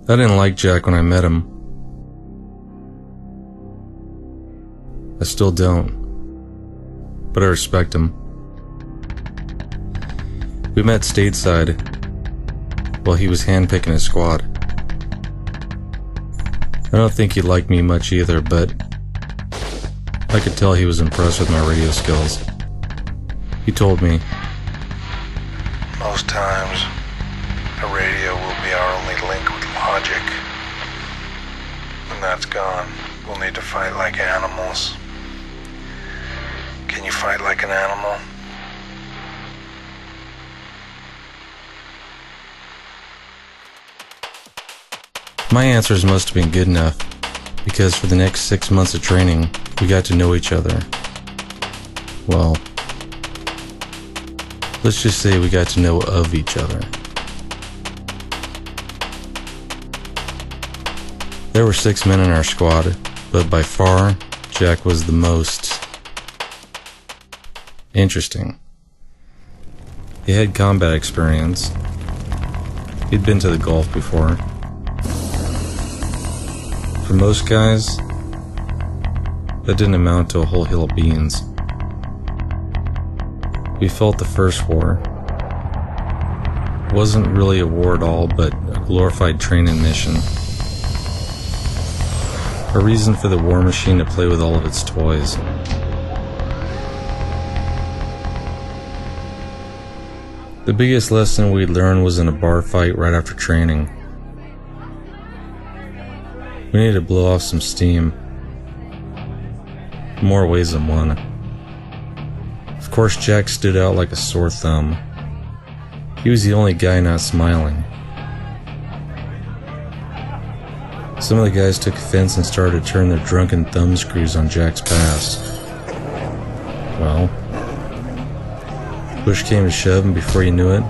I didn't like Jack when I met him. I still don't. But I respect him. We met stateside while he was handpicking his squad. I don't think he liked me much either, but I could tell he was impressed with my radio skills. He told me, "Most times, a radio will be our only link with logic. When that's gone, we'll need to fight like animals. Can you fight like an animal?" My answers must have been good enough, because for the next 6 months of training, we got to know each other. Well, let's just say we got to know of each other. There were 6 men in our squad, but by far, Jack was the most interesting. He had combat experience. He'd been to the Gulf before. For most guys, that didn't amount to a whole hill of beans. We fought the first war. It wasn't really a war at all, but a glorified training mission. A reason for the war machine to play with all of its toys. The biggest lesson we'd learned was in a bar fight right after training. We needed to blow off some steam. More ways than one. Of course, Jack stood out like a sore thumb. He was the only guy not smiling. Some of the guys took offense and started to turn their drunken thumb screws on Jack's past. Well, push came to shove, and before you knew it,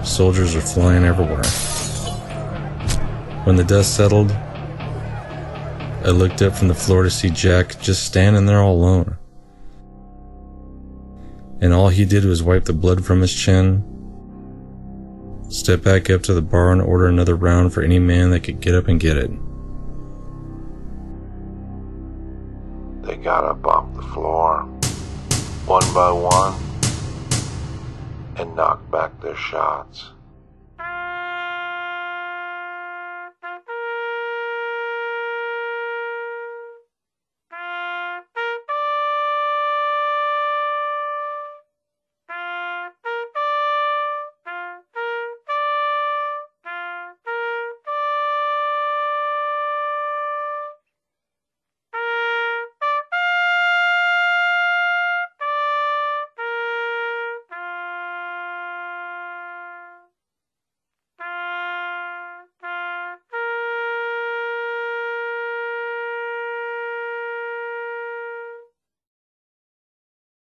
soldiers were flying everywhere. When the dust settled, I looked up from the floor to see Jack just standing there all alone. And all he did was wipe the blood from his chin, step back up to the bar and order another round for any man that could get up and get it. They got up off the floor, one by one, and knocked back their shots.